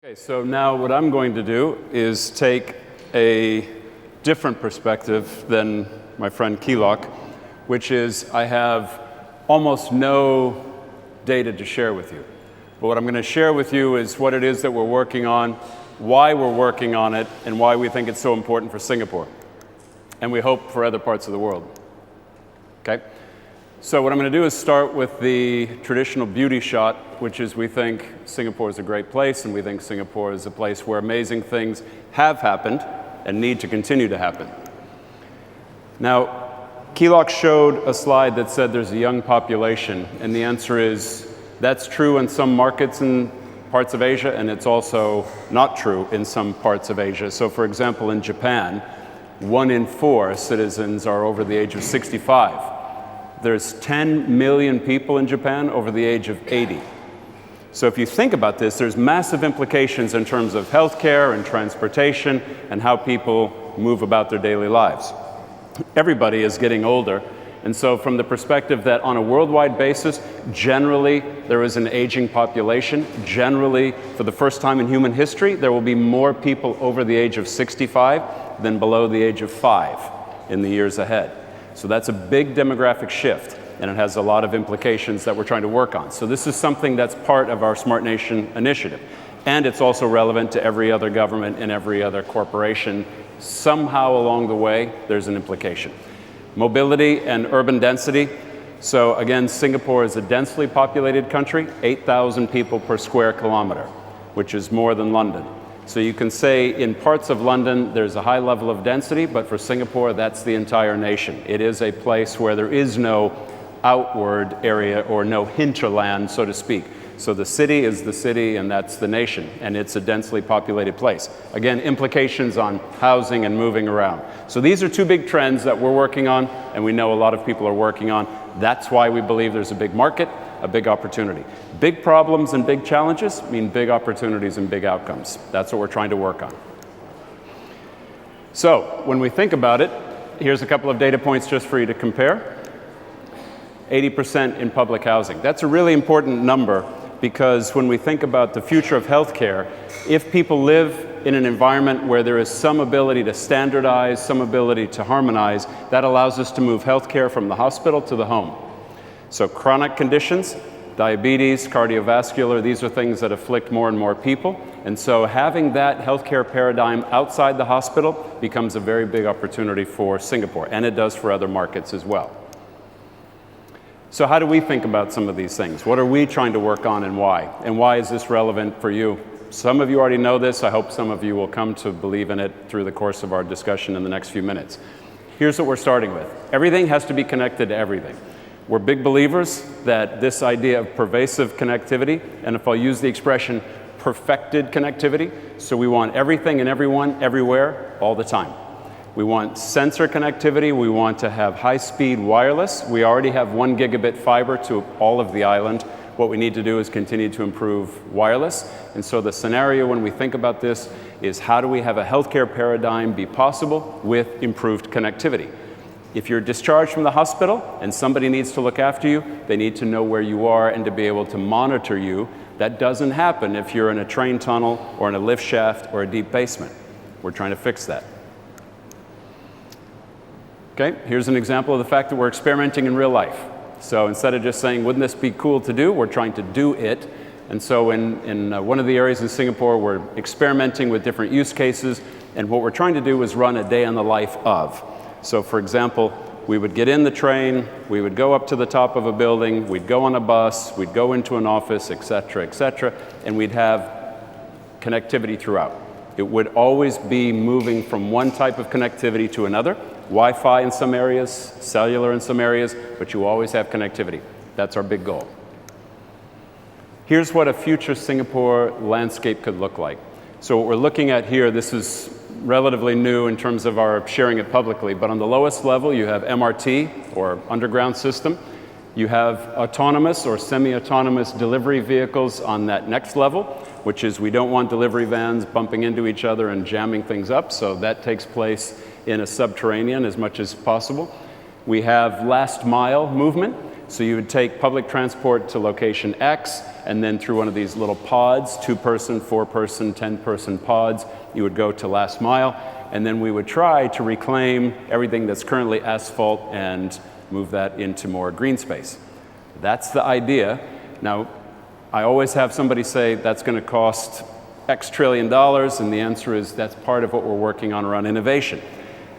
Okay, so now what I'm going to do is take a different perspective than my friend Keelock, which is I have almost no data to share with you. But what I'm going to share with you is what it is that we're working on, why we're working on it, and why we think it's so important for Singapore. And we hope for other parts of the world. Okay? So what I'm going to do is start with the traditional beauty shot, which is we think Singapore is a great place, and we think Singapore is a place where amazing things have happened and need to continue to happen. Now, Keelock showed a slide that said there's a young population, and the answer is that's true in some markets in parts of Asia, and it's also not true in some parts of Asia. So for example, in Japan, 1 in 4 citizens are over the age of 65. There's 10 million people in Japan over the age of 80. So if you think about this, there's massive implications in terms of healthcare and transportation and how people move about their daily lives. Everybody is getting older, and so from the perspective that on a worldwide basis, generally there is an aging population. Generally, for the first time in human history, there will be more people over the age of 65 than below the age of 5 in the years ahead. So that's a big demographic shift, and it has a lot of implications that we're trying to work on. So this is something that's part of our Smart Nation initiative. And it's also relevant to every other government and every other corporation. Somehow along the way, there's an implication. Mobility and urban density. So again, Singapore is a densely populated country, 8,000 people per square kilometer, which is more than London. So you can say in parts of London there's a high level of density, but for Singapore that's the entire nation. It is a place where there is no outward area or no hinterland, so to speak. So the city is the city and that's the nation, and it's a densely populated place. Again, implications on housing and moving around. So these are two big trends that we're working on, and we know a lot of people are working on. That's why we believe there's a big market, a big opportunity. Big problems and big challenges mean big opportunities and big outcomes. That's what we're trying to work on. So when we think about it, here's a couple of data points just for you to compare. 80% in public housing. That's a really important number because when we think about the future of healthcare, if people live in an environment where there is some ability to standardize, some ability to harmonize, that allows us to move healthcare from the hospital to the home. So chronic conditions, diabetes, cardiovascular, these are things that afflict more and more people. And so having that healthcare paradigm outside the hospital becomes a very big opportunity for Singapore, and it does for other markets as well. So how do we think about some of these things? What are we trying to work on and why? And why is this relevant for you? Some of you already know this. I hope some of you will come to believe in it through the course of our discussion in the next few minutes. Here's what we're starting with. Everything has to be connected to everything. We're big believers that this idea of pervasive connectivity, and if I'll use the expression, perfected connectivity, so we want everything and everyone, everywhere, all the time. We want sensor connectivity. We want to have high-speed wireless. We already have 1 gigabit fiber to all of the island. What we need to do is continue to improve wireless. And so the scenario when we think about this is how do we have a healthcare paradigm be possible with improved connectivity? If you're discharged from the hospital and somebody needs to look after you, they need to know where you are and to be able to monitor you. That doesn't happen if you're in a train tunnel or in a lift shaft or a deep basement. We're trying to fix that. Okay, here's an example of the fact that we're experimenting in real life. So instead of just saying, wouldn't this be cool to do, we're trying to do it. And so in one of the areas in Singapore, we're experimenting with different use cases, and what we're trying to do is run a day in the life of. So for example, we would get in the train, we would go up to the top of a building, we'd go on a bus, we'd go into an office, et cetera, and we'd have connectivity throughout. It would always be moving from one type of connectivity to another. Wi-Fi in some areas, cellular in some areas, but you always have connectivity. That's our big goal. Here's what a future Singapore landscape could look like. So what we're looking at here, this is relatively new in terms of our sharing it publicly, but on the lowest level you have MRT, or underground system. You have autonomous or semi-autonomous delivery vehicles on that next level, which is we don't want delivery vans bumping into each other and jamming things up, so that takes place in a subterranean as much as possible. We have last mile movement. So you would take public transport to location X, and then through one of these little pods, 2-person, 4-person, 10-person pods, you would go to last mile, and then we would try to reclaim everything that's currently asphalt and move that into more green space. That's the idea. Now, I always have somebody say that's going to cost X trillion dollars, and the answer is that's part of what we're working on around innovation.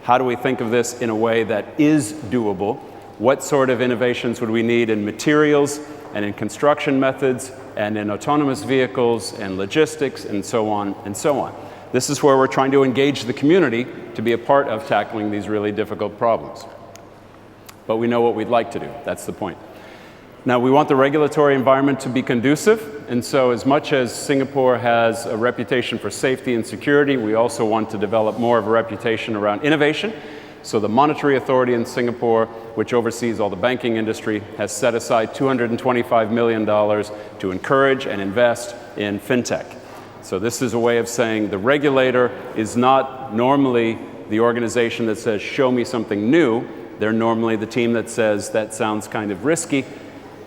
How do we think of this in a way that is doable? What sort of innovations would we need in materials and in construction methods and in autonomous vehicles and logistics and so on and so on? This is where we're trying to engage the community to be a part of tackling these really difficult problems. But we know what we'd like to do. That's the point. Now, we want the regulatory environment to be conducive, and so as much as Singapore has a reputation for safety and security, we also want to develop more of a reputation around innovation. So the Monetary Authority in Singapore, which oversees all the banking industry, has set aside $225 million to encourage and invest in fintech. So this is a way of saying the regulator is not normally the organization that says, show me something new. They're normally the team that says, that sounds kind of risky.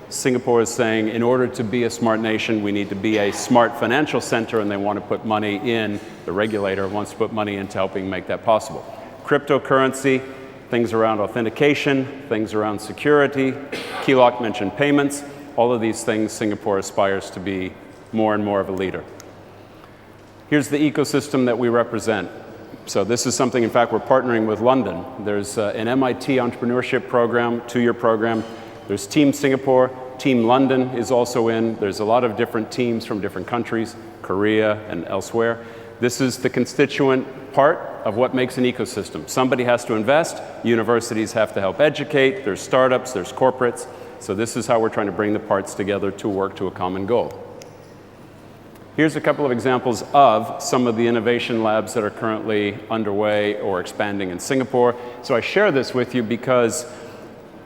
Singapore is saying, in order to be a smart nation, we need to be a smart financial center, and they want to put money in, the regulator wants to put money into helping make that possible. Cryptocurrency, things around authentication, things around security. Keelok mentioned payments. All of these things, Singapore aspires to be more and more of a leader. Here's the ecosystem that we represent. So this is something, in fact, we're partnering with London. There's an MIT entrepreneurship program, 2-year program. There's Team Singapore, Team London is also in. There's a lot of different teams from different countries, Korea and elsewhere. This is the constituent part of what makes an ecosystem. Somebody has to invest, universities have to help educate, there's startups, there's corporates. So this is how we're trying to bring the parts together to work to a common goal. Here's a couple of examples of some of the innovation labs that are currently underway or expanding in Singapore. So I share this with you because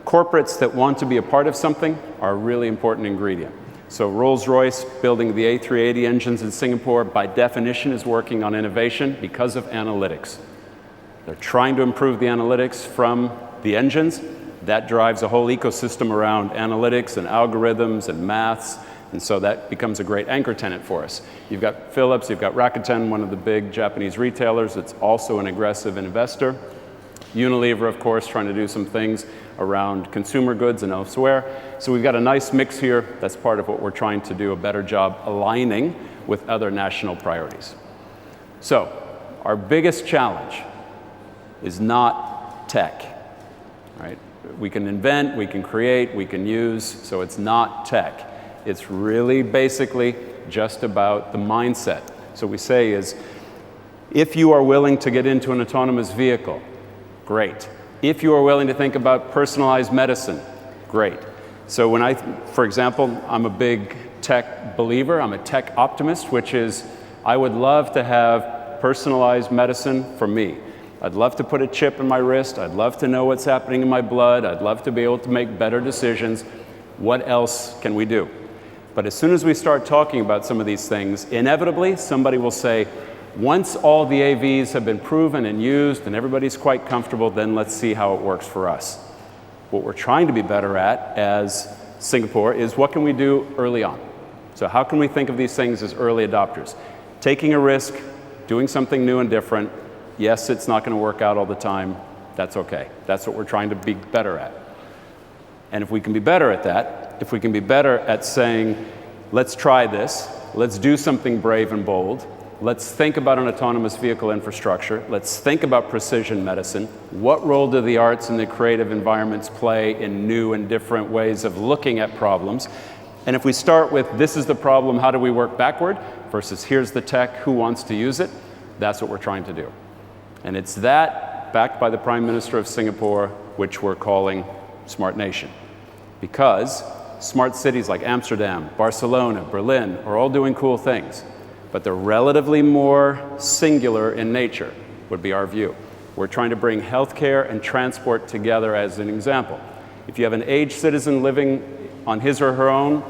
corporates that want to be a part of something are a really important ingredient. So Rolls-Royce building the A380 engines in Singapore by definition is working on innovation because of analytics. They're trying to improve the analytics from the engines. That drives a whole ecosystem around analytics and algorithms and maths, and so that becomes a great anchor tenant for us. You've got Philips, you've got Rakuten, one of the big Japanese retailers that's also an aggressive investor. Unilever, of course, trying to do some things around consumer goods and elsewhere. So we've got a nice mix here. That's part of what we're trying to do a better job aligning with other national priorities. So our biggest challenge is not tech, right? We can invent, we can create, we can use, so it's not tech. It's really basically just about the mindset. So we say is, if you are willing to get into an autonomous vehicle, great. If you are willing to think about personalized medicine, great. So when for example, I'm a big tech believer, I'm a tech optimist, which is, I would love to have personalized medicine for me. I'd love to put a chip in my wrist, I'd love to know what's happening in my blood, I'd love to be able to make better decisions. What else can we do? But as soon as we start talking about some of these things, inevitably somebody will say, once all the AVs have been proven and used and everybody's quite comfortable, then let's see how it works for us. What we're trying to be better at as Singapore is what can we do early on? So how can we think of these things as early adopters? Taking a risk, doing something new and different. Yes, it's not going to work out all the time. That's okay. That's what we're trying to be better at. And if we can be better at that, if we can be better at saying, let's try this, let's do something brave and bold, let's think about an autonomous vehicle infrastructure. Let's think about precision medicine. What role do the arts and the creative environments play in new and different ways of looking at problems? And if we start with, this is the problem, how do we work backward, versus here's the tech, who wants to use it? That's what we're trying to do. And it's that, backed by the Prime Minister of Singapore, which we're calling Smart Nation. Because smart cities like Amsterdam, Barcelona, Berlin are all doing cool things. But they're relatively more singular in nature, would be our view. We're trying to bring healthcare and transport together as an example. If you have an aged citizen living on his or her own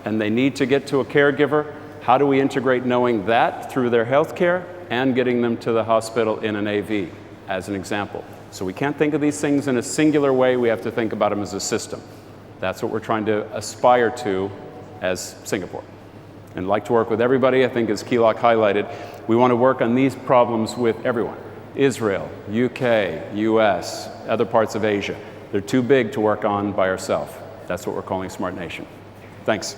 and they need to get to a caregiver, how do we integrate knowing that through their healthcare and getting them to the hospital in an AV, as an example? So we can't think of these things in a singular way, we have to think about them as a system. That's what we're trying to aspire to as Singapore. And like to work with everybody. I think as Keelock highlighted, we want to work on these problems with everyone. Israel, UK, US, other parts of Asia. They're too big to work on by ourselves. That's what we're calling Smart Nation. Thanks.